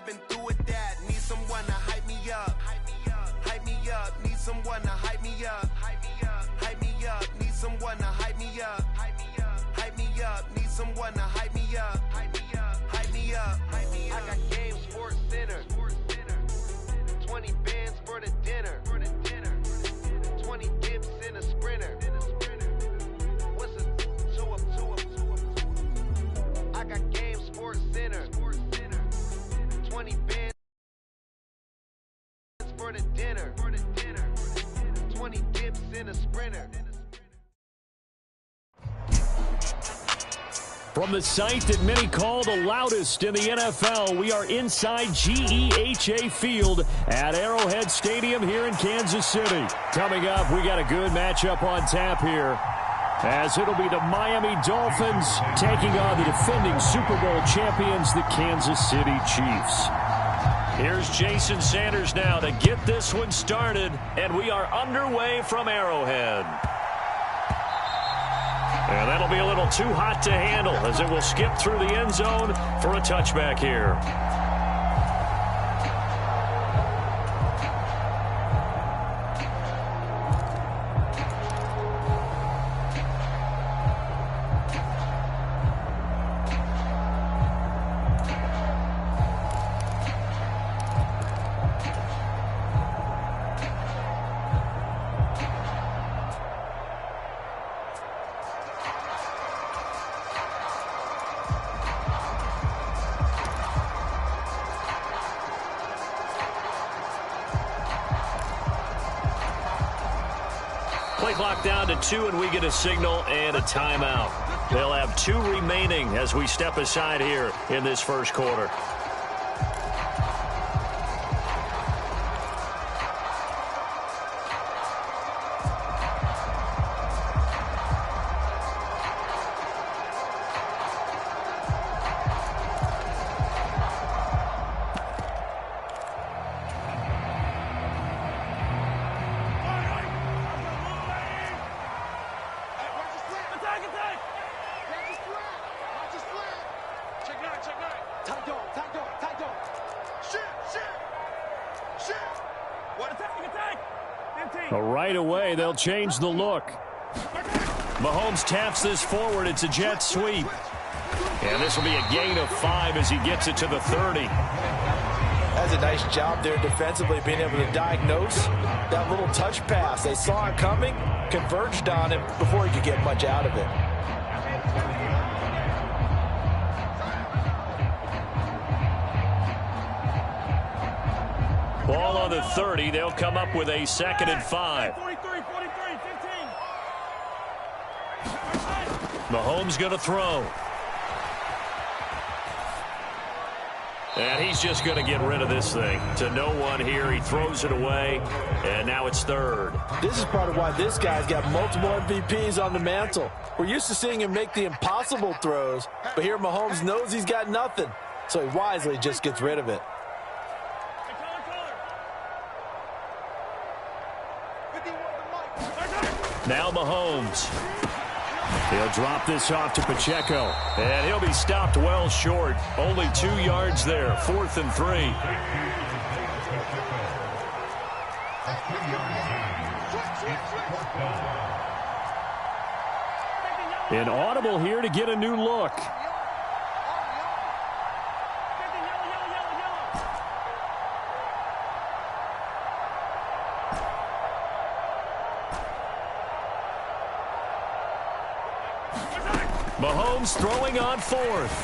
been through with that. Need someone to hype me up. Hype me up. Need someone to hype me up. Hype me up. Need someone to hype me up. Hype me up. Need someone to hype me up. Hype me up. I got Game Sports Center. 20 bands for the dinner. 20 dips in a sprinter. What's a two up? I got Game Sports Center. 20 bands for the dinner. 20 dips in a sprinter. From the site that many call the loudest in the NFL, we are inside GEHA Field at Arrowhead Stadium here in Kansas City. Coming up, we got a good matchup on tap here, as it'll be the Miami Dolphins taking on the defending Super Bowl champions, the Kansas City Chiefs. Here's Jason Sanders now to get this one started, and we are underway from Arrowhead. And that'll be a little too hot to handle as it will skip through the end zone for a touchback here. Play clock down to 2, and we get a signal and a timeout. They'll have 2 remaining as we step aside here in this first quarter. Right away, they'll change the look. Mahomes taps this forward. It's a jet sweep. And this will be a gain of 5 as he gets it to the 30. That's a nice job there defensively, being able to diagnose that little touch pass. They saw it coming, converged on it before he could get much out of it. Ball on the 30. They'll come up with a 2nd and 5. 43, 15. Mahomes going to throw. And he's just going to get rid of this thing. To no one here. He throws it away, and now it's 3rd. This is part of why this guy's got multiple MVPs on the mantle. We're used to seeing him make the impossible throws, but here Mahomes knows he's got nothing, so he wisely just gets rid of it. Now Mahomes. He'll drop this off to Pacheco. And he'll be stopped well short. Only 2 yards there. 4th and 3. An audible here to get a new look. Mahomes throwing on 4th.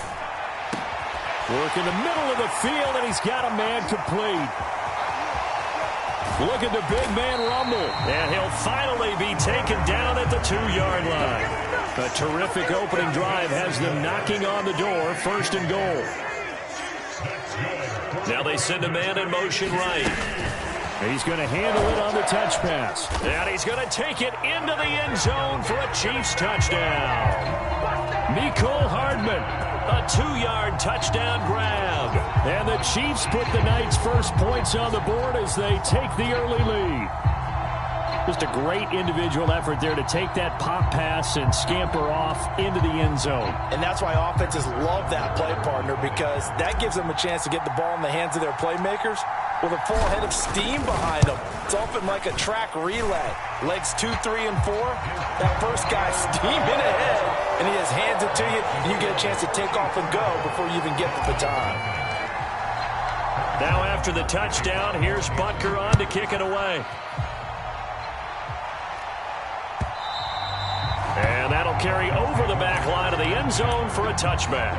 Work in the middle of the field, and he's got a man complete. Look at the big man rumble. And he'll finally be taken down at the 2-yard line. A terrific opening drive has them knocking on the door. 1st and goal. Now they send a man in motion right. He's going to handle it on the touch pass. And he's going to take it into the end zone for a Chiefs touchdown. Mecole Hardman, a 2-yard touchdown grab. And the Chiefs put the night's first points on the board as they take the early lead. Just a great individual effort there to take that pop pass and scamper off into the end zone. And that's why offenses love that play, partner, because that gives them a chance to get the ball in the hands of their playmakers with a full head of steam behind them. It's often like a track relay. Legs 2, 3, and 4. That first guy steaming ahead, and he just hands it to you, and you get a chance to take off and go before you even get the baton. Now after the touchdown, here's Butker on to kick it away. And that'll carry over the back line of the end zone for a touchback.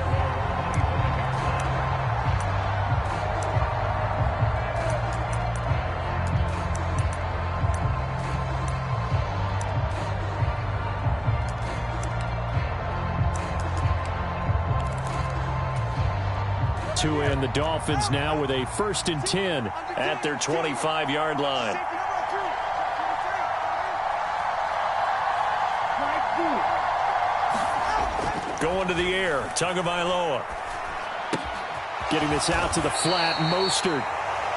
To end the Dolphins now with a 1st and 10 at their 25-yard line. Going to the air, Tagovailoa. Getting this out to the flat, Mostert.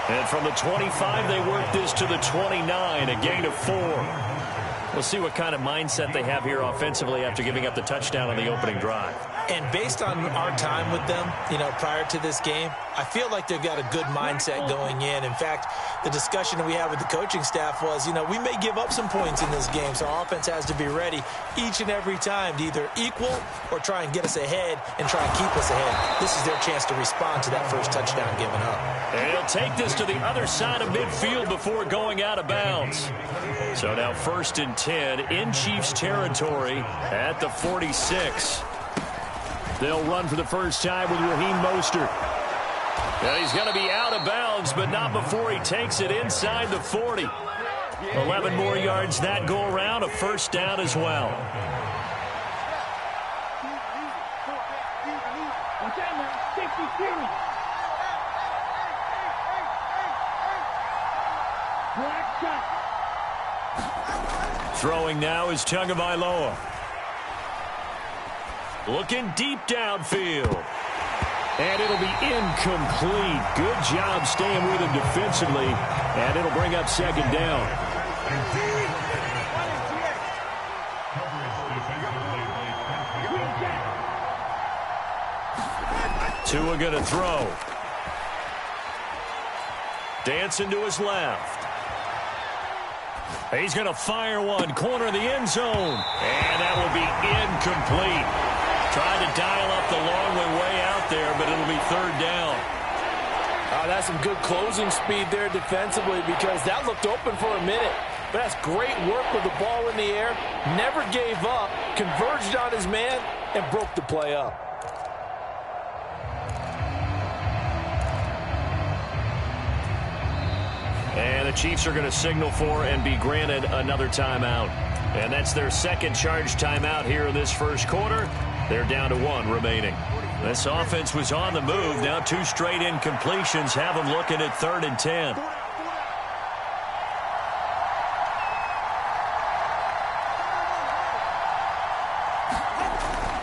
And from the 25, they work this to the 29, a gain of 4. We'll see what kind of mindset they have here offensively after giving up the touchdown on the opening drive. And based on our time with them, prior to this game, I feel like they've got a good mindset going in. In fact, the discussion that we had with the coaching staff was, we may give up some points in this game, so our offense has to be ready each and every time to either equal or try and get us ahead and try and keep us ahead. This is their chance to respond to that first touchdown given up. And he'll take this to the other side of midfield before going out of bounds. So now 1st and 10 in Chiefs territory at the 46. They'll run for the first time with Raheem Mostert. And he's going to be out of bounds, but not before he takes it inside the 40. 11 more yards that go around, a first down as well. Throwing now is Tagovailoa. Looking deep downfield. And it'll be incomplete. Good job staying with him defensively. And it'll bring up 2nd down. Tua going to throw. Dancing to his left. He's going to fire one. Corner of the end zone. And that will be incomplete. Tried to dial up the long way out there, but it'll be 3rd down. That's some good closing speed there defensively because that looked open for a minute. But that's great work with the ball in the air. Never gave up, converged on his man, and broke the play up. And the Chiefs are going to signal for and be granted another timeout. And that's their 2nd charge timeout here in this first quarter. They're down to 1 remaining. This offense was on the move. Now 2 straight incompletions have them looking at 3rd and 10.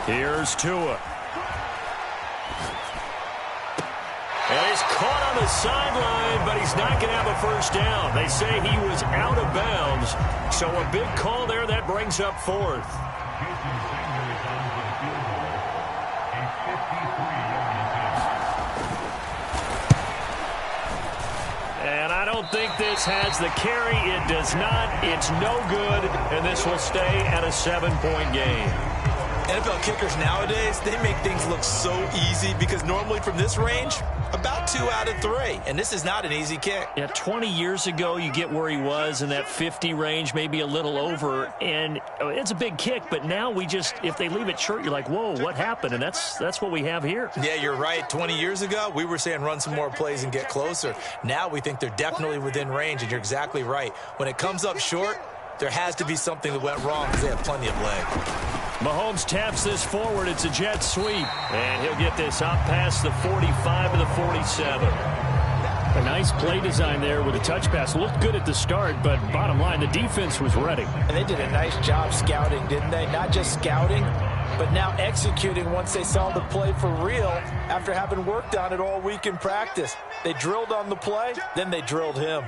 Here's Tua. And he's caught on the sideline, but he's not going to have a first down. They say he was out of bounds. So a big call there that brings up 4th. And I don't think this has the carry. It does not. It's no good. And this will stay at a 7-point game. NFL kickers nowadays, they make things look so easy because normally from this range, about 2 out of 3. And this is not an easy kick. Yeah, 20 years ago, you get where he was in that 50 range, maybe a little over. And it's a big kick, but now we just, if they leave it short, you're like, whoa, what happened? And that's what we have here. Yeah, you're right. 20 years ago, we were saying run some more plays and get closer. Now we think they're definitely within range, and you're exactly right. When it comes up short, there has to be something that went wrong because they have plenty of leg. Mahomes taps this forward. It's a jet sweep. And he'll get this up past the 45 to the 47. A nice play design there with a touch pass. Looked good at the start, but bottom line, the defense was ready. And they did a nice job scouting, didn't they? Not just scouting, but now executing once they saw the play for real after having worked on it all week in practice. They drilled on the play, then they drilled him.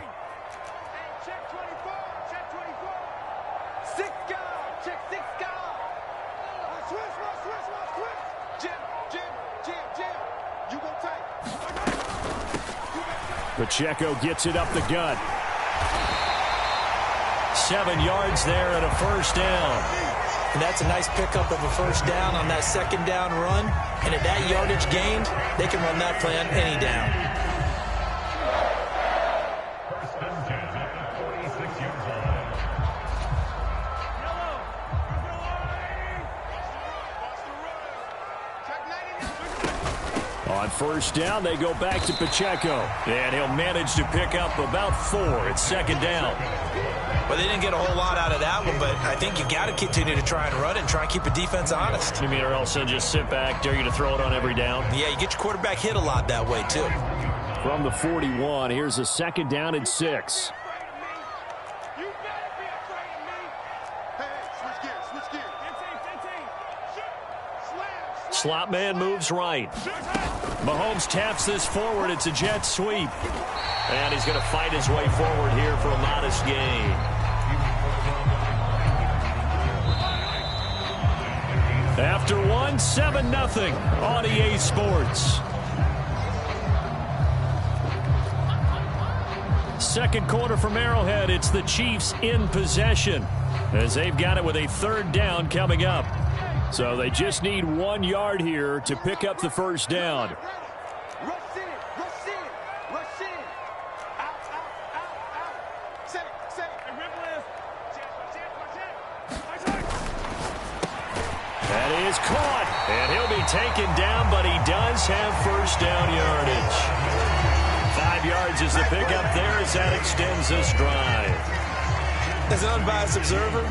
Check 24, check 24. Pacheco gets it up the gut. 7 yards there and a first down. And that's a nice pickup of a first down on that second down run. And at that yardage gained, they can run that play on any down. On first down, they go back to Pacheco. And he'll manage to pick up about 4. It's second down. Well, they didn't get a whole lot out of that one, but I think you got to continue to try and run it and try and keep the defense honest. You mean, or else they'll just sit back, dare you to throw it on every down? Yeah, you get your quarterback hit a lot that way, too. From the 41, here's a second down and 6. Slot man moves right. Mahomes taps this forward. It's a jet sweep. And he's going to fight his way forward here for a modest gain. After one, 7-0 on EA Sports. Second quarter from Arrowhead. It's the Chiefs in possession as they've got it with a third down coming up. So they just need 1 yard here to pick up the first down. That is caught, and he'll be taken down, but he does have first down yardage. 5 yards is the pickup there as that extends this drive. As an unbiased observer,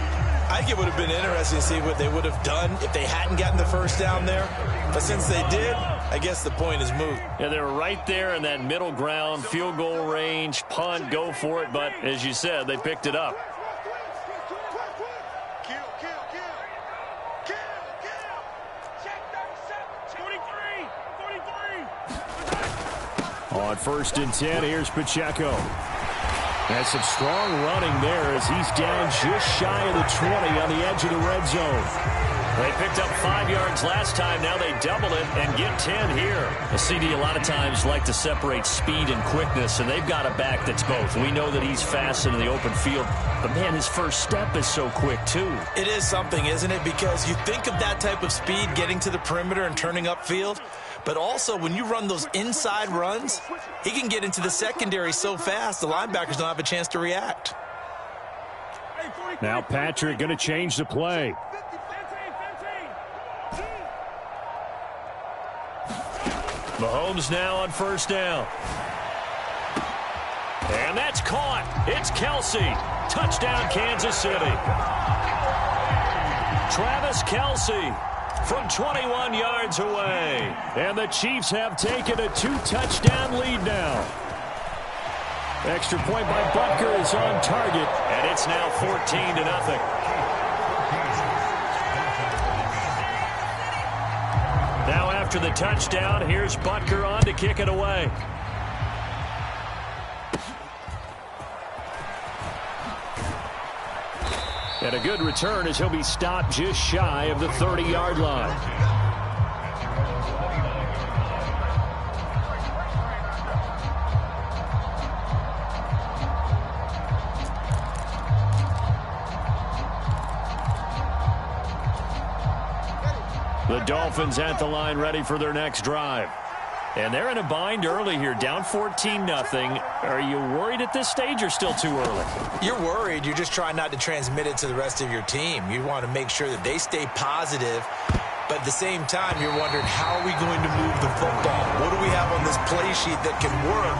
I think it would have been interesting to see what they would have done if they hadn't gotten the first down there. But since they did, I guess the point is moot. Yeah, they were right there in that middle ground, field goal range, punt, go for it. But as you said, they picked it up. On first and 10, here's Pacheco. That's some strong running there as he's down just shy of the 20 on the edge of the red zone. They picked up 5 yards last time. Now they double it and get 10 here. A CD a lot of times like to separate speed and quickness, and they've got a back that's both. We know that he's fast in the open field, but, man, his first step is so quick, too. It is something, isn't it? Because you think of that type of speed getting to the perimeter and turning upfield, but also when you run those inside runs, he can get into the secondary so fast the linebackers don't have a chance to react. Now Patrick going to change the play. Mahomes now on first down. And that's caught. It's Kelce. Touchdown, Kansas City. Travis Kelce from 21 yards away. And the Chiefs have taken a 2-touchdown lead now. Extra point by Butker is on target, and it's now 14-0. Now after the touchdown, here's Butker on to kick it away. And a good return as he'll be stopped just shy of the 30-yard line. The Dolphins at the line ready for their next drive. And they're in a bind early here, down 14-0. Are you worried at this stage or still too early? You're worried. You're just trying not to transmit it to the rest of your team. You want to make sure that they stay positive. But at the same time, you're wondering, how are we going to move the football? What do we have on this play sheet that can work?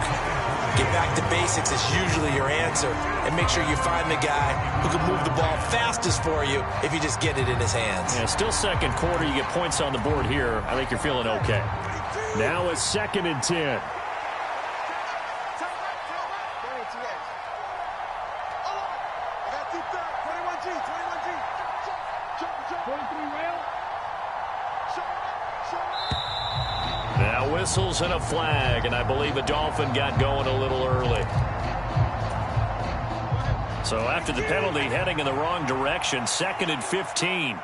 Get back to basics is usually your answer. And make sure you find the guy who can move the ball fastest for you if you just get it in his hands. Yeah, still second quarter. You get points on the board here. I think you're feeling okay. Now a second and 10. Now whistles and a flag, and I believe a Dolphin got going a little early. So after the penalty, heading in the wrong direction, second and 15.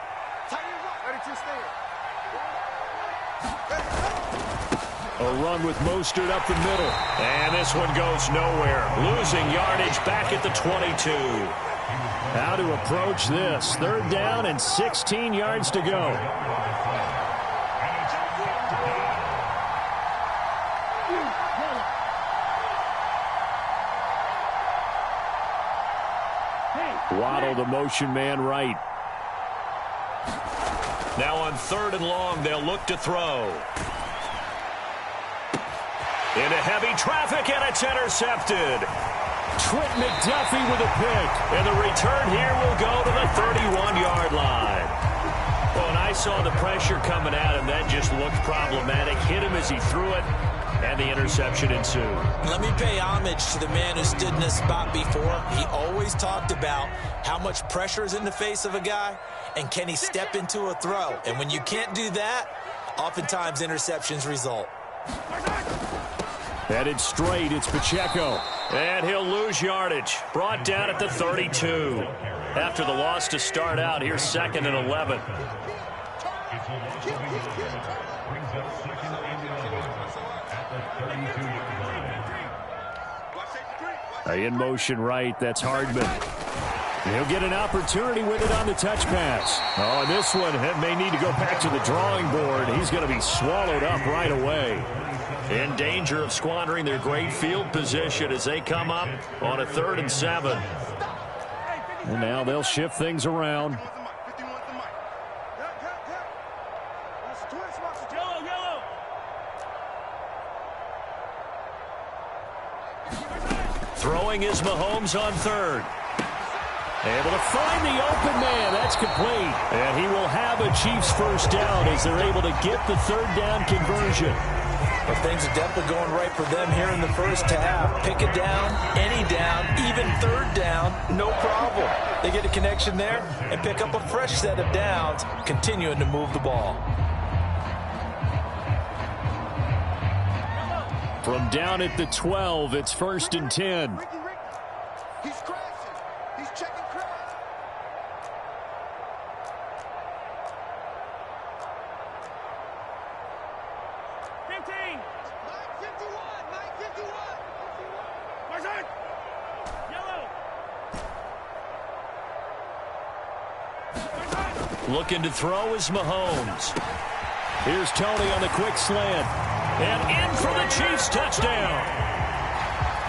A run with Mostert up the middle. And this one goes nowhere. Losing yardage back at the 22. How to approach this. 3rd down and 16 yards to go. Waddle the motion man right. Now on 3rd and long, they'll look to throw. Into heavy traffic, and it's intercepted. Trent McDuffie with a pick. And the return here will go to the 31-yard line. Well, and I saw the pressure coming at him. That just looked problematic. Hit him as he threw it, and the interception ensued. Let me pay homage to the man who stood in this spot before. He always talked about how much pressure is in the face of a guy, and can he step into a throw. And when you can't do that, oftentimes interceptions result. Headed straight, it's Pacheco. And he'll lose yardage. Brought down at the 32. After the loss to start out, here's 2nd and 11. In motion right, that's Hardman. He'll get an opportunity with it on the touch pass. Oh, and this one may need to go back to the drawing board. He's going to be swallowed up right away. In danger of squandering their great field position as they come up on a 3rd and 7. And now they'll shift things around. Throwing is Mahomes on 3rd. Able to find the open man. That's complete. And he will have a Chiefs first down as they're able to get the 3rd down conversion. Well, things are definitely going right for them here in the first half. Pick it down, any down, even 3rd down, no problem. They get a connection there and pick up a fresh set of downs, continuing to move the ball. From down at the 12, it's 1st and 10. He's crashing. He's checking crash. Looking to throw is Mahomes. Here's Tony on the quick slant. And in for the Chiefs touchdown.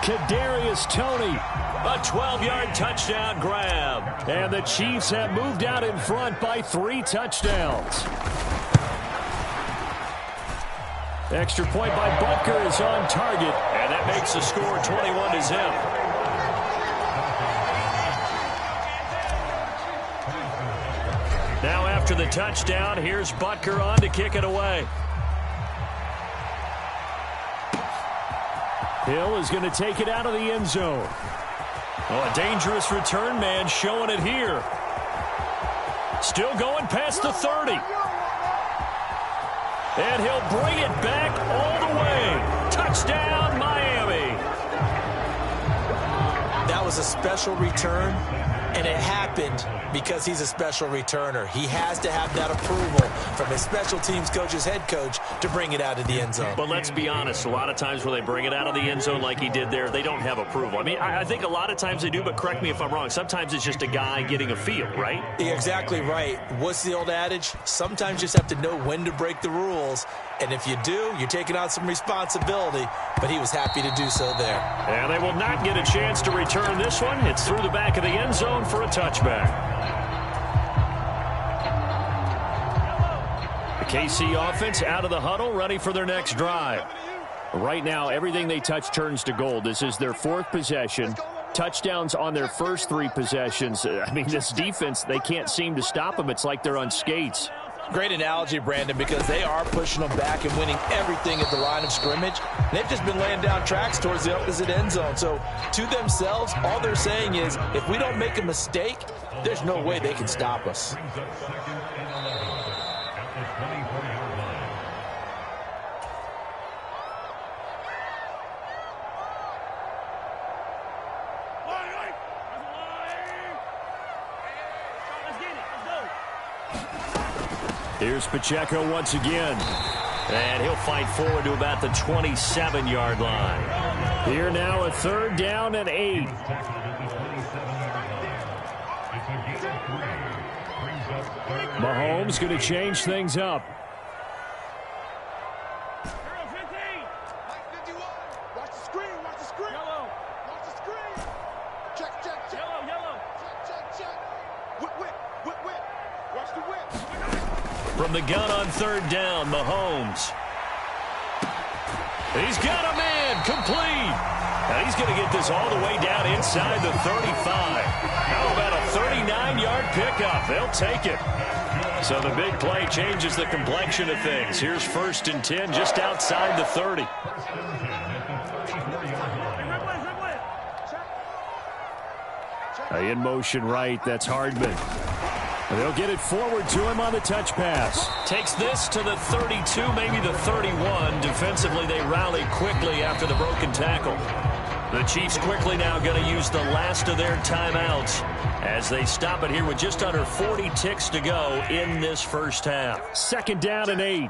Kadarius Toney, a 12-yard touchdown grab. And the Chiefs have moved out in front by 3 touchdowns. Extra point by Butker is on target. And that makes the score 21-0. Now after the touchdown, here's Butker on to kick it away. Hill is going to take it out of the end zone. Oh, a dangerous return man showing it here. Still going past the 30. And he'll bring it back all the way. Touchdown, Miami. That was a special return, and it happened because he's a special returner. He has to have that approval from his special teams coach's head coach to bring it out of the end zone. But let's be honest, a lot of times when they bring it out of the end zone like he did there, they don't have approval. I mean, I think a lot of times they do, but correct me if I'm wrong. Sometimes it's just a guy getting a feel, right? You're exactly right. What's the old adage? Sometimes you just have to know when to break the rules. And if you do, you're taking on some responsibility. But he was happy to do so there. And they will not get a chance to return this one. It's through the back of the end zone for a touchback. The KC offense out of the huddle, ready for their next drive. Right now, everything they touch turns to gold. This is their 4th possession. Touchdowns on their first 3 possessions. I mean, this defense, they can't seem to stop them. It's like they're on skates. Great analogy, Brandon, because they are pushing them back and winning everything at the line of scrimmage. They've just been laying down tracks towards the opposite end zone. So to themselves, all they're saying is, if we don't make a mistake, there's no way they can stop us. Here's Pacheco once again. And he'll fight forward to about the 27-yard line. Here now, a 3rd down and 8. Mahomes going to change things up. From the gun on 3rd down, Mahomes. He's got a man, complete. Now he's going to get this all the way down inside the 35. How about a 39-yard pickup? They'll take it. So the big play changes the complexion of things. Here's 1st and 10 just outside the 30. In motion right, that's Hardman. They'll get it forward to him on the touch pass. Takes this to the 32, maybe the 31. Defensively, they rally quickly after the broken tackle. The Chiefs quickly now going to use the last of their timeouts as they stop it here with just under 40 ticks to go in this first half. 2nd down and 8.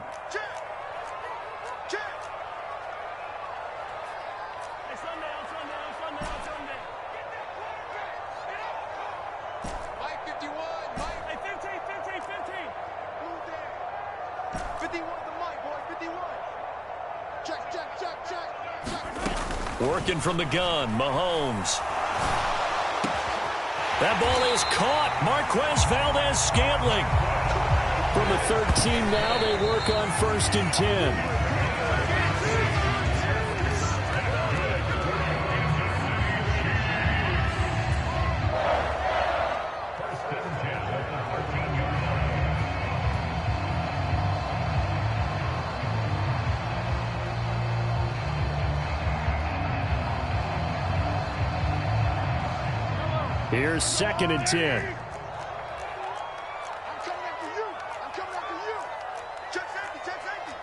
Working from the gun, Mahomes. That ball is caught. Marquez Valdez-Scantling. From the 13 now, they work on 1st and 10. Here's 2nd and 10. I'm coming after you. I'm coming after you. Check safety, check safety.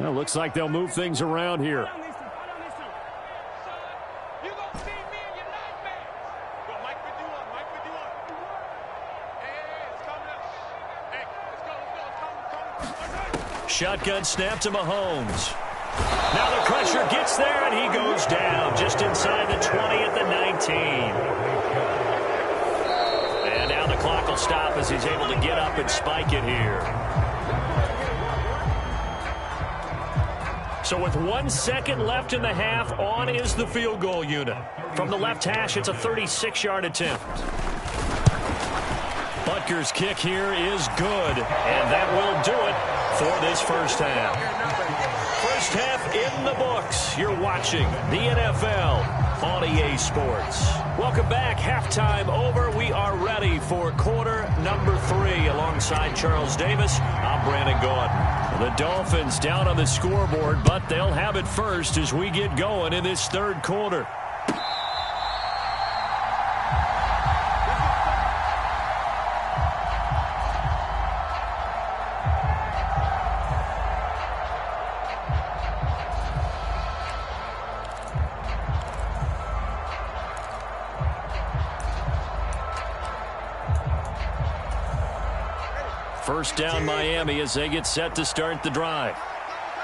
Well, looks like they'll move things around here. You gonna see me in your nightmares. Go, Mike 51, Mike 51. Hey, it's coming up. Hey, let's go. Shotgun snap to Mahomes. Now the pressure gets there, and he goes down just inside the 20 at the 19. And now the clock will stop as he's able to get up and spike it here. So with 1 second left in the half, on is the field goal unit. From the left hash, it's a 36-yard attempt. Butker's kick here is good, and that will do it for this first half. First half in the books. You're watching the NFL on EA Sports. Welcome back. Halftime over. We are ready for quarter number 3. Alongside Charles Davis, I'm Brandon Gordon. The Dolphins down on the scoreboard, but they'll have it first as we get going in this third quarter. First down Miami as they get set to start the drive.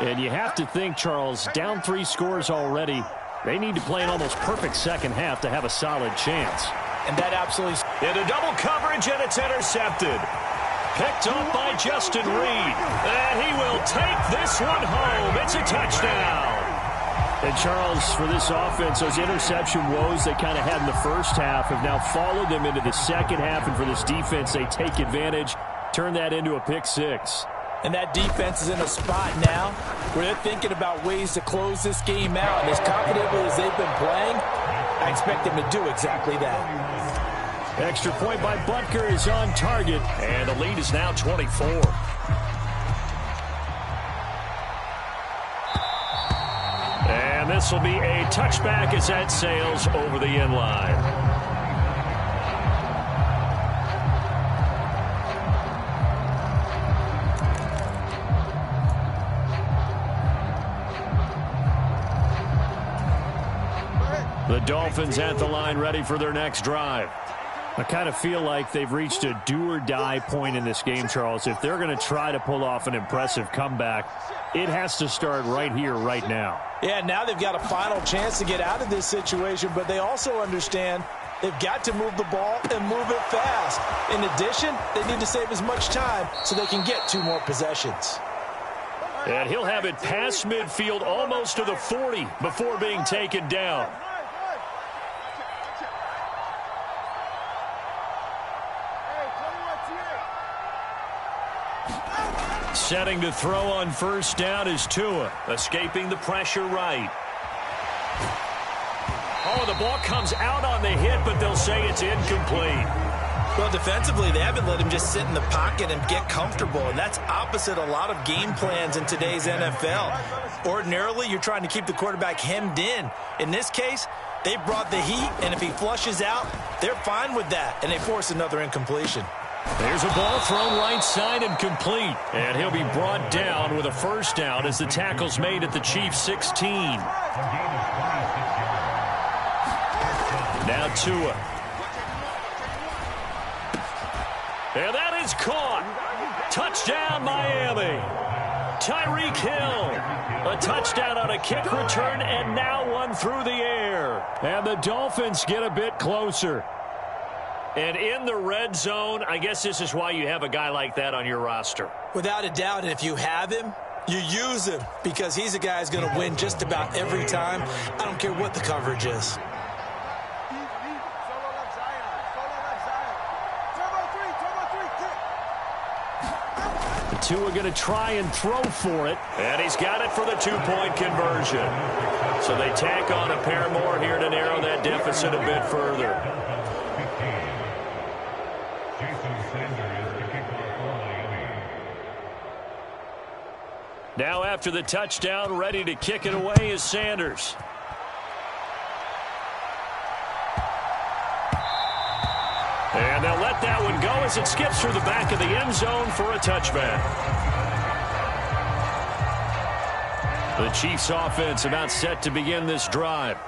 And you have to think, Charles, down 3 scores already. They need to play an almost perfect second half to have a solid chance. And that absolutely... Into double coverage, and it's intercepted. Picked up by Justin Reed. And he will take this one home. It's a touchdown. And, Charles, for this offense, those interception woes they kind of had in the first half have now followed them into the second half. And for this defense, they take advantage, turn that into a pick 6. And that defense is in a spot now where they're thinking about ways to close this game out. And as confidently as they've been playing, I expect them to do exactly that. Extra point by Butker is on target, and the lead is now 24. And this will be a touchback as that sails over the end line. The Dolphins at the line ready for their next drive. I kind of feel like they've reached a do-or-die point in this game, Charles. If they're going to try to pull off an impressive comeback, it has to start right here, right now. Yeah, now they've got a final chance to get out of this situation, but they also understand they've got to move the ball and move it fast. In addition, they need to save as much time so they can get 2 more possessions. And he'll have it past midfield almost to the 40 before being taken down. Setting to throw on first down is Tua, escaping the pressure right. Oh, the ball comes out on the hit, but they'll say it's incomplete. Well, defensively, they haven't let him just sit in the pocket and get comfortable, and that's opposite a lot of game plans in today's NFL. Ordinarily, you're trying to keep the quarterback hemmed in. In this case, they brought the heat, and if he flushes out, they're fine with that, and they force another incompletion. There's a ball thrown right side and complete. And he'll be brought down with a first down as the tackle's made at the Chiefs' 16. Now Tua. And that is caught. Touchdown, Miami. Tyreek Hill. A touchdown on a kick return, and now one through the air. And the Dolphins get a bit closer. And in the red zone, I guess this is why you have a guy like that on your roster. Without a doubt, and if you have him, you use him because he's a guy who's going to win just about every time. I don't care what the coverage is. Tua going to try and throw for it, and he's got it for the 2-point conversion. So they tack on a pair more here to narrow that deficit a bit further. Now after the touchdown, ready to kick it away is Sanders. And they'll let that one go as it skips through the back of the end zone for a touchback. The Chiefs offense about set to begin this drive.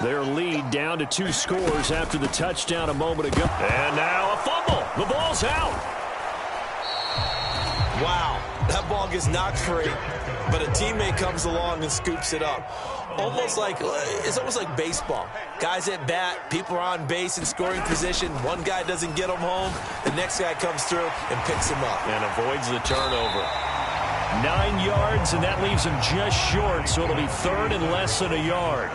Their lead down to 2 scores after the touchdown a moment ago. And now a fumble. The ball's out. Wow, that ball gets knocked free, but a teammate comes along and scoops it up. It's almost like baseball. Guys at bat, people are on base in scoring position. One guy doesn't get them home. The next guy comes through and picks him up. And avoids the turnover. 9 yards, and that leaves him just short, so it'll be third and less than a yard.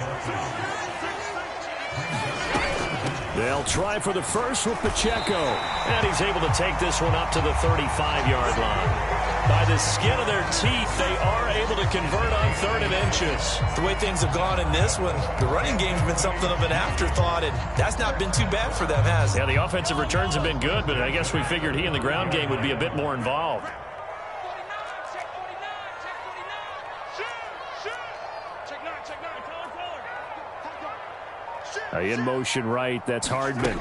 They'll try for the first with Pacheco. And he's able to take this one up to the 35-yard line. By the skin of their teeth, they are able to convert on 3rd and inches. The way things have gone in this one, the running game's been something of an afterthought, and that's not been too bad for them, has it? Yeah, the offensive returns have been good, but I guess we figured he in the ground game would be a bit more involved. In motion right, that's Hardman.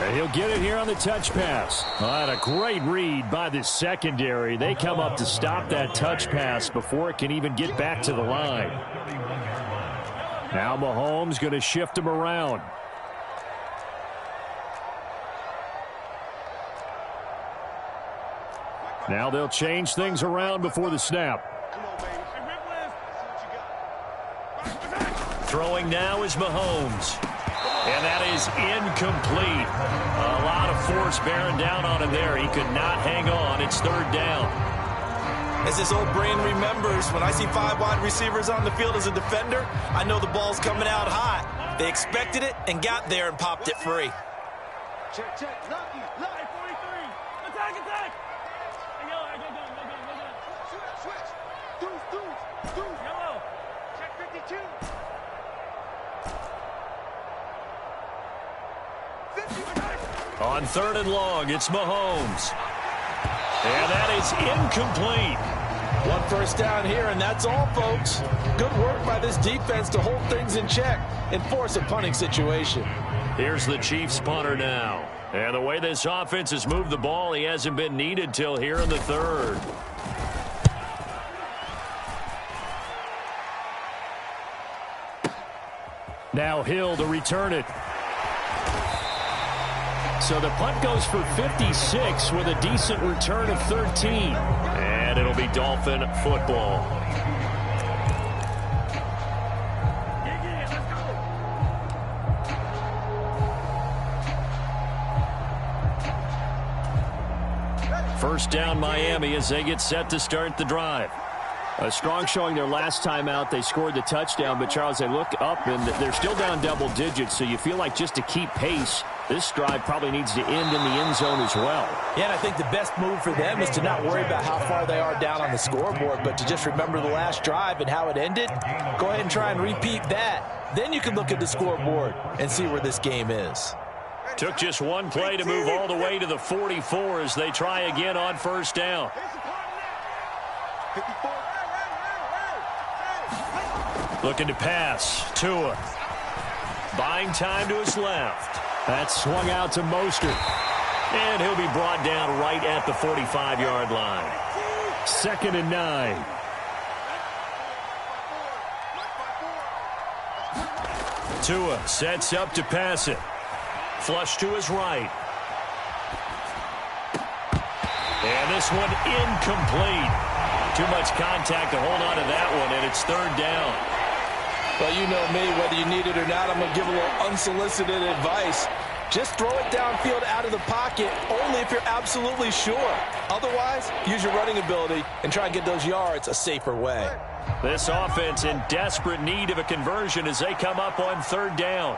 And he'll get it here on the touch pass. And a great read by the secondary. They come up to stop that touch pass before it can even get back to the line. Now Mahomes going to shift him around. Now they'll change things around before the snap. Throwing now is Mahomes. And that is incomplete. A lot of force bearing down on him there. He could not hang on. It's 3rd down. As this old brain remembers, when I see 5 wide receivers on the field as a defender, I know the ball's coming out hot. They expected it and got there and popped it free. Check, check. Lucky, 43. Attack, attack. Switch. Deuce. Yellow. Check 52. On 3rd and long, it's Mahomes. And that is incomplete. 1 first down here, and that's all, folks. Good work by this defense to hold things in check and force a punting situation. Here's the Chiefs punter now. And the way this offense has moved the ball, he hasn't been needed till here in the 3rd. Now Hill to return it. So the punt goes for 56 with a decent return of 13. And it'll be Dolphin football. First down Miami as they get set to start the drive. A strong showing their last time out. They scored the touchdown, but Charles, they look up and they're still down double digits, so you feel like just to keep pace, this drive probably needs to end in the end zone as well. Yeah, and I think the best move for them is to not worry about how far they are down on the scoreboard, but to just remember the last drive and how it ended. Go ahead and try and repeat that. Then you can look at the scoreboard and see where this game is. Took just one play to move all the way to the 44 as they try again on first down. Looking to pass. Tua. Buying time to his left. That's swung out to Mostert. And he'll be brought down right at the 45-yard line. 2nd and 9. Tua sets up to pass it. Flush to his right. And this one incomplete. Too much contact to hold on to that one, and it's 3rd down. Well, you know me, whether you need it or not, I'm going to give a little unsolicited advice. Just throw it downfield out of the pocket, only if you're absolutely sure. Otherwise, use your running ability and try and get those yards a safer way. This offense in desperate need of a conversion as they come up on 3rd down.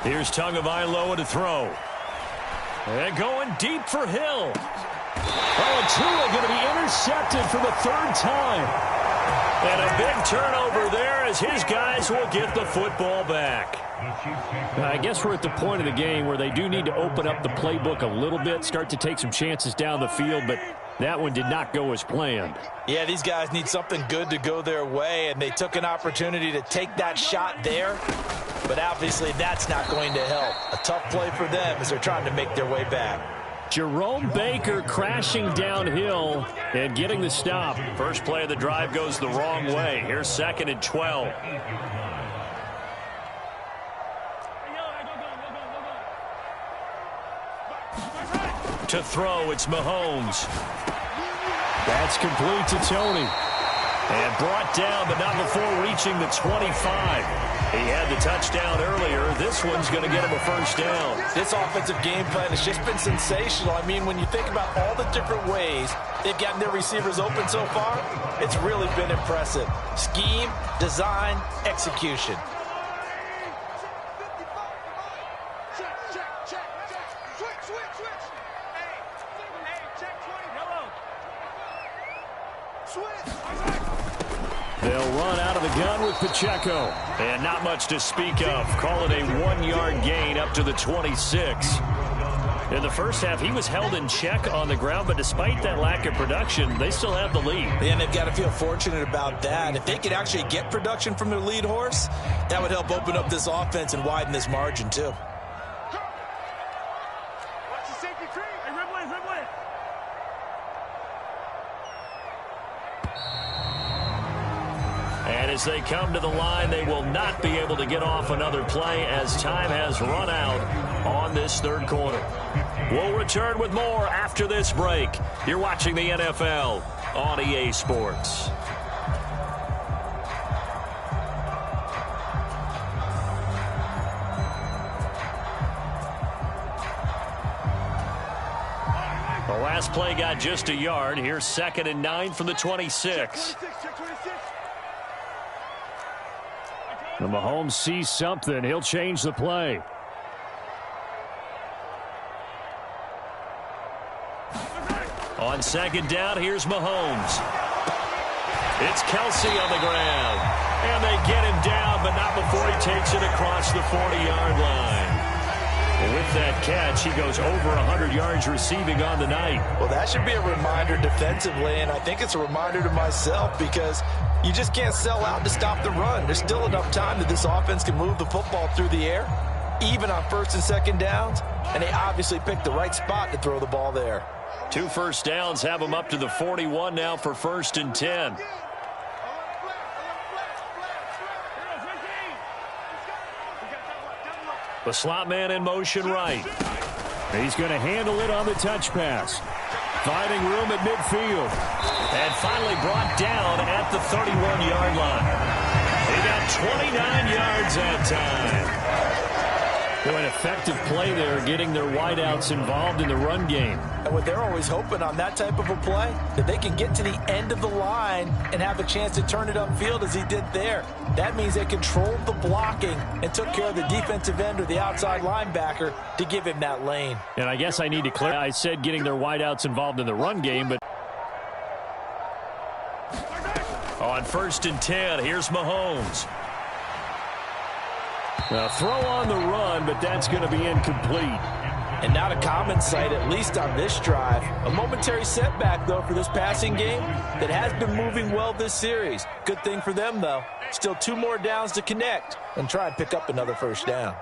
Here's Tagovailoa to throw. And going deep for Hill. Oh, and Tua going to be intercepted for the 3rd time. And a big turnover there as his guys will get the football back. I guess we're at the point of the game where they do need to open up the playbook a little bit, start to take some chances down the field, but that one did not go as planned. Yeah, these guys need something good to go their way, and they took an opportunity to take that shot there. But obviously that's not going to help. A tough play for them as they're trying to make their way back. Jerome Baker crashing downhill and getting the stop. First play of the drive goes the wrong way. Here's 2nd and 12. To throw, it's Mahomes. That's complete to Tony. And brought down, but not before reaching the 25. He had the touchdown earlier. This one's going to get him a first down. This offensive game plan has just been sensational. I mean, when you think about all the different ways they've gotten their receivers open so far, it's really been impressive. Scheme, design, execution. They'll run out of the gun with Pacheco. And not much to speak of. Call it a 1-yard gain up to the 26. In the first half, he was held in check on the ground, but despite that lack of production, they still have the lead. And they've got to feel fortunate about that. If they could actually get production from their lead horse, that would help open up this offense and widen this margin, too. And as they come to the line, they will not be able to get off another play as time has run out on this 3rd quarter. We'll return with more after this break. You're watching the NFL on EA Sports. The last play got just a yard. Here's 2nd and 9 from the 26. And Mahomes sees something. He'll change the play. On 2nd down, here's Mahomes. It's Kelsey on the ground. And they get him down, but not before he takes it across the 40-yard line. And with that catch, he goes over 100 yards receiving on the night. Well, that should be a reminder defensively, and I think it's a reminder to myself because you just can't sell out to stop the run. There's still enough time that this offense can move the football through the air, even on 1st and 2nd downs, and they obviously picked the right spot to throw the ball there. 2 first downs have them up to the 41 now for 1st and 10. The slot man in motion right. He's going to handle it on the touch pass. Finding room at midfield. And finally brought down at the 31-yard line. He got 29 yards that time. An effective play there, getting their wideouts involved in the run game. And what they're always hoping on that type of a play, that they can get to the end of the line and have a chance to turn it upfield as he did there. That means they controlled the blocking and took care of the defensive end or the outside linebacker to give him that lane. And I guess I need to clear. I said getting their wideouts involved in the run game, but on 1st and 10, here's Mahomes. A throw on the run, but that's going to be incomplete. And not a common sight, at least on this drive. A momentary setback, though, for this passing game that has been moving well this series. Good thing for them, though. Still 2 more downs to connect and try and pick up another first down.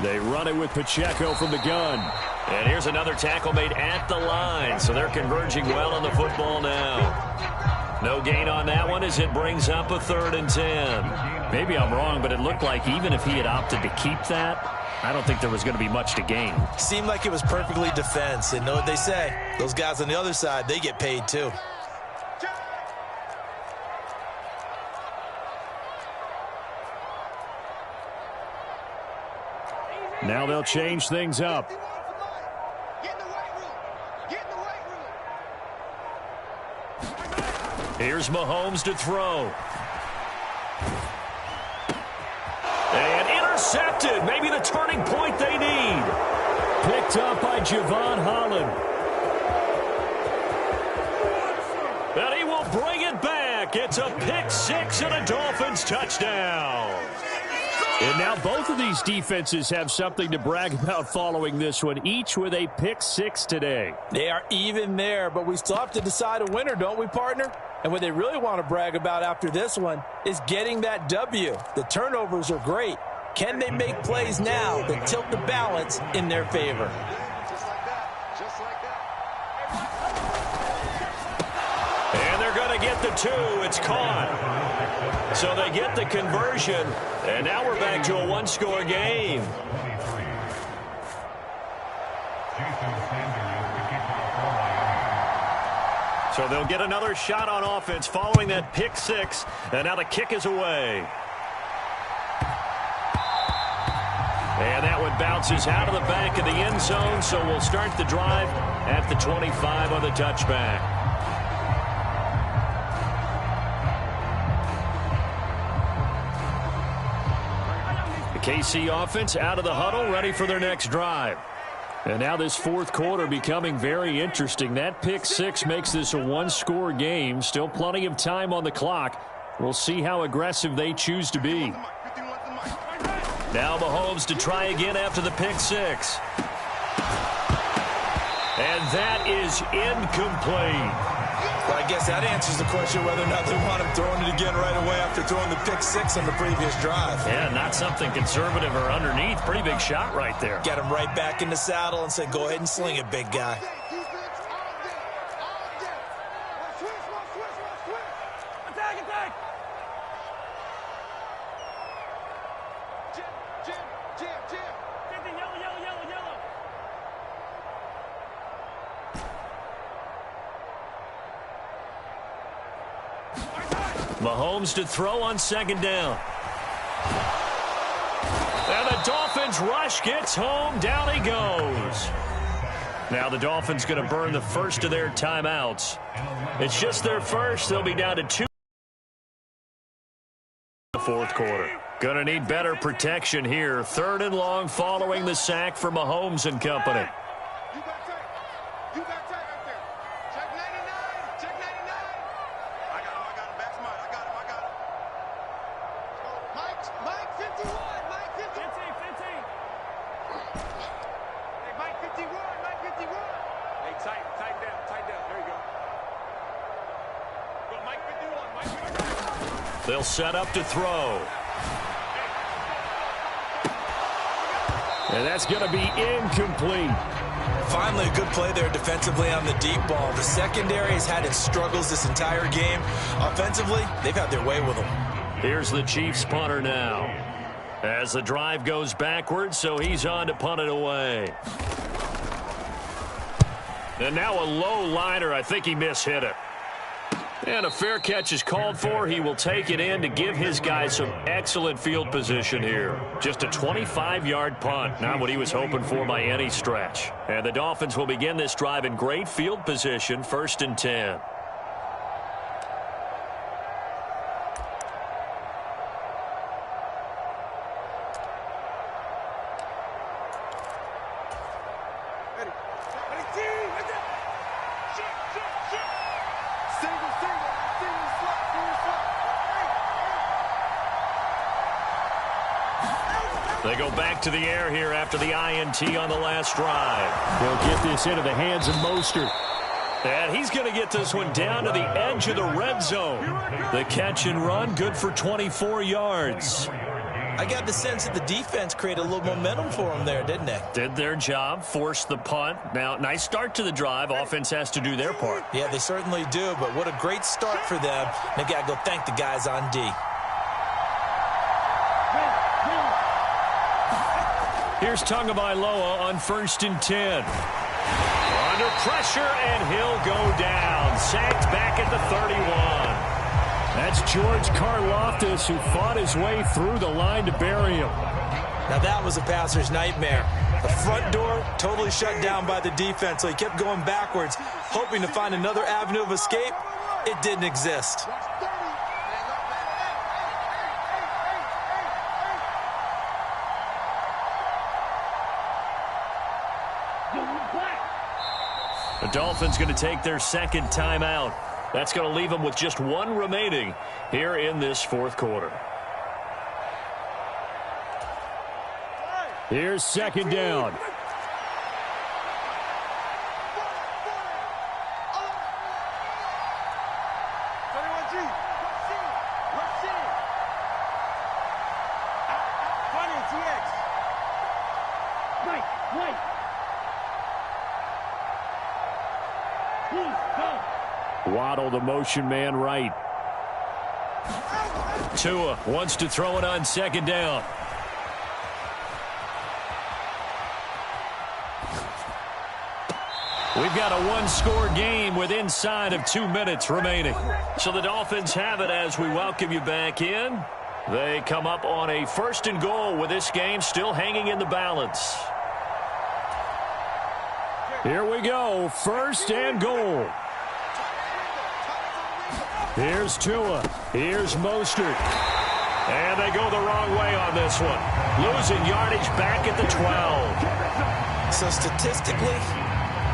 They run it with Pacheco from the gun. And here's another tackle made at the line, so they're converging well on the football now. No gain on that one as it brings up a 3rd and 10. Maybe I'm wrong, but it looked like even if he had opted to keep that, I don't think there was going to be much to gain. Seemed like it was perfectly defense, and know what they say. Those guys on the other side, they get paid too. Now they'll change things up. Here's Mahomes to throw. And intercepted. Maybe the turning point they need. Picked up by Javon Holland. And he will bring it back. It's a pick 6 and a Dolphins touchdown. And now both of these defenses have something to brag about following this one, each with a pick 6 today. They are even there, but we still have to decide a winner, don't we, partner? And what they really want to brag about after this one is getting that W. The turnovers are great. Can they make plays now that tilt the balance in their favor? And they're going to get the 2. It's caught. So they get the conversion, and now we're back to a 1-score game. So they'll get another shot on offense following that pick 6, and now the kick is away. And that one bounces out of the back of the end zone, so we'll start the drive at the 25 on the touchback. KC offense out of the huddle, ready for their next drive. And now this 4th quarter becoming very interesting. That pick 6 makes this a 1-score game. Still plenty of time on the clock. We'll see how aggressive they choose to be. Now Mahomes to try again after the pick 6. And that is incomplete. Well, I guess that answers the question whether or not they want him throwing it again right away after throwing the pick 6 on the previous drive. Yeah, not something conservative or underneath. Pretty big shot right there. Get him right back in the saddle and say, go ahead and sling it, big guy. Mahomes to throw on 2nd down. And the Dolphins rush gets home. Down he goes. Now the Dolphins going to burn the first of their timeouts. It's just their first. They'll be down to 2 in the 4th quarter. Going to need better protection here. 3rd and long following the sack for Mahomes and company. They'll set up to throw. And that's going to be incomplete. Finally, a good play there defensively on the deep ball. The secondary has had its struggles this entire game. Offensively, they've had their way with them. Here's the Chiefs punter now. As the drive goes backwards, so he's on to punt it away. And now a low liner. I think he mishit it. And a fair catch is called for. He will take it in to give his guys some excellent field position here. Just a 25-yard punt. Not what he was hoping for by any stretch. And the Dolphins will begin this drive in great field position, 1st and 10. They go back to the air here after the INT on the last drive. They'll get this into the hands of Mostert. And he's going to get this one down to the edge of the red zone. The catch and run, good for 24 yards. I got the sense that the defense created a little momentum for them there, didn't they? Did their job, forced the punt. Now, nice start to the drive. Offense has to do their part. Yeah, they certainly do, but what a great start for them. They got to go thank the guys on D. Here's Tagovailoa on 1st and 10. Under pressure, and he'll go down. Sacked back at the 31. That's George Karlaftis, who fought his way through the line to bury him. Now that was a passer's nightmare. The front door totally shut down by the defense, so he kept going backwards, hoping to find another avenue of escape. It didn't exist. The Dolphins going to take their second timeout. That's going to leave them with just one remaining here in this 4th quarter. Here's 2nd down. Waddle, the motion man, right. Tua wants to throw it on 2nd down. We've got a one-score game with inside of 2 minutes remaining. So the Dolphins have it as we welcome you back in. They come up on a 1st and goal with this game still hanging in the balance. Here we go, 1st and goal. Here's Tua. Here's Mostert. And they go the wrong way on this one. Losing yardage back at the 12. So statistically,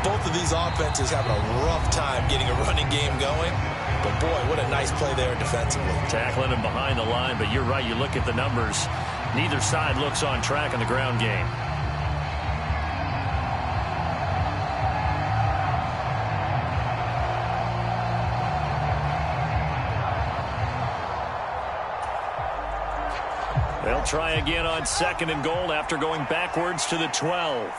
both of these offenses having a rough time getting a running game going. But, boy, what a nice play there defensively. Tackling him behind the line, but you're right. You look at the numbers. Neither side looks on track in the ground game. They'll try again on 2nd and goal after going backwards to the 12.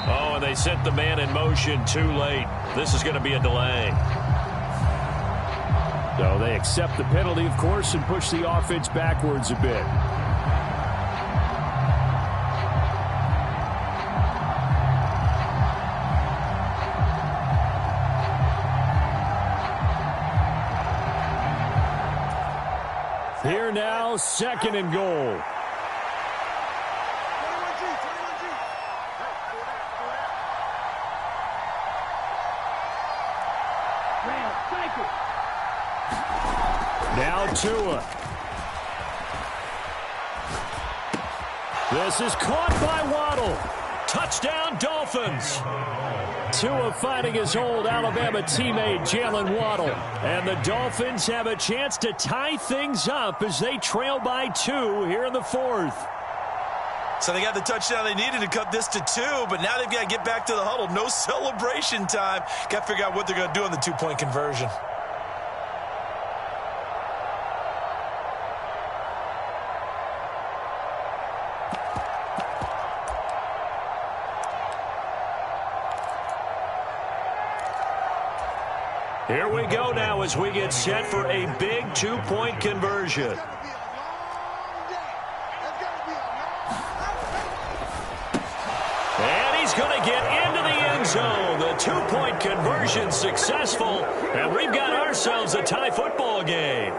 Oh, and they sent the man in motion too late. This is going to be a delay. So they accept the penalty, of course, and push the offense backwards a bit. Here now, 2nd and goal. Now Tua. This is caught by Waddle. Touchdown, Dolphins. Tua fighting his old Alabama teammate Jalen Waddle. And the Dolphins have a chance to tie things up as they trail by 2 here in the 4th. So they got the touchdown they needed to cut this to 2, but now they've got to get back to the huddle. No celebration time. Got to figure out what they're going to do on the 2-point conversion. Here we go now as we get set for a big 2-point conversion. And he's going to get into the end zone. The 2-point conversion successful, and we've got ourselves a tie football game.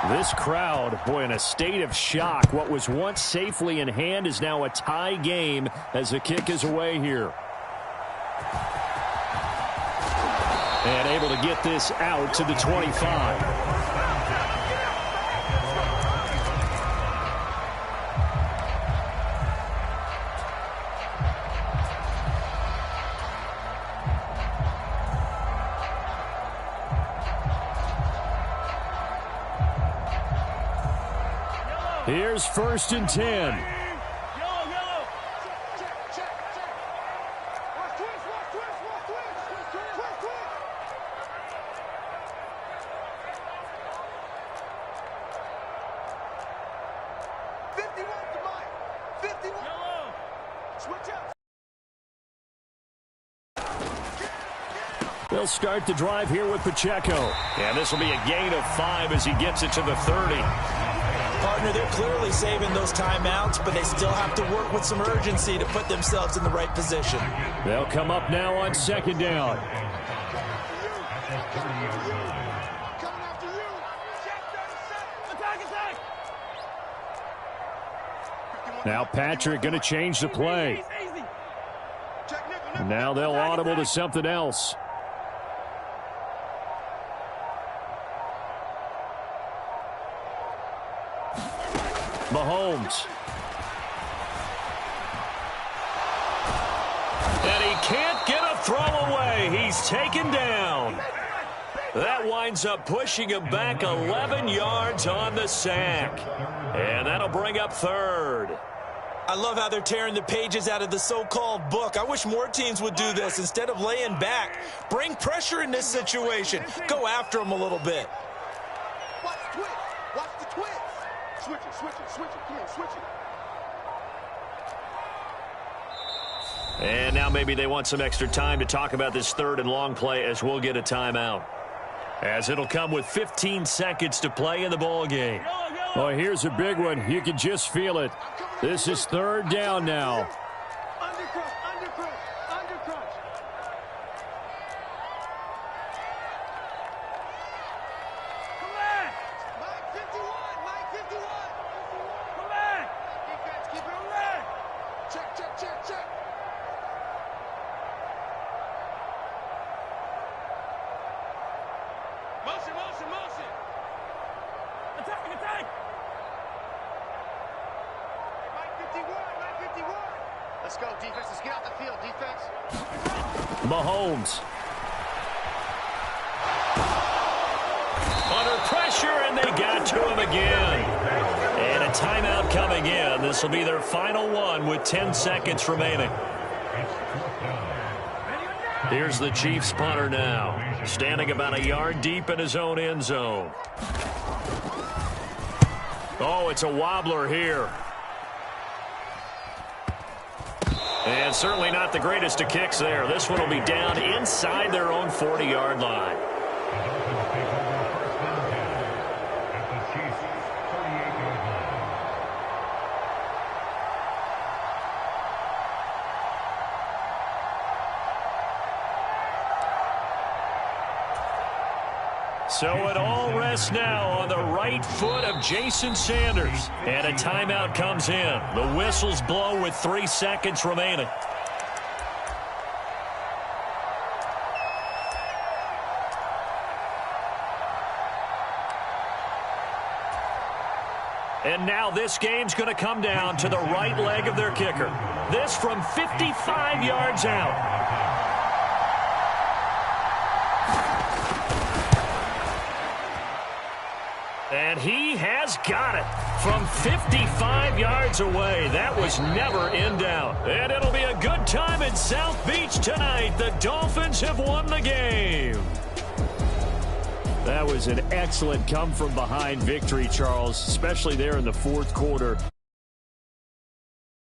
This crowd, boy, in a state of shock. What was once safely in hand is now a tie game as the kick is away here. And able to get this out to the 25. Here's 1st and 10. They'll start the drive here with Pacheco. And this will be a gain of 5 as he gets it to the 30. Partner, they're clearly saving those timeouts, but they still have to work with some urgency to put themselves in the right position. They'll come up now on 2nd down. Now Patrick going to change the play. Now they'll audible to something else. Mahomes. And he can't get a throw away. He's taken down. That winds up pushing him back 11 yards on the sack. And that'll bring up 3rd. I love how they're tearing the pages out of the so-called book. I wish more teams would do this instead of laying back. Bring pressure in this situation. Go after them a little bit. Watch the twist. Watch the twist. Switch it, switch it, switch it. Come on, switch it. And now maybe they want some extra time to talk about this 3rd and long play as we'll get a timeout. As it'll come with 15 seconds to play in the ball game. Well, here's a big one. You can just feel it. This is 3rd down now. Undercrunch, undercrunch, undercrunch. Come back. Mike 51, Mike 51. Come back. Defense, keep it on there. Check, check, check, check. Motion, motion, motion. Attack, attack. Mike 51, Mike 51. Let's go, defense. Let's get out the field, defense. Mahomes. Under pressure, and they got to him again. And a timeout coming in. This will be their final one with 10 seconds remaining. Here's the Chiefs punter now, standing about a yard deep in his own end zone. Oh, it's a wobbler here. And certainly not the greatest of kicks there. This one will be down inside their own 40-yard line. So it all rests now on the right foot of Jason Sanders. And a timeout comes in. The whistles blow with 3 seconds remaining. And now this game's going to come down to the right leg of their kicker. This from 55 yards out. And he has got it from 55 yards away. That was never in doubt. And it'll be a good time in South Beach tonight. The Dolphins have won the game. That was an excellent come-from-behind victory, Charles, especially there in the fourth quarter.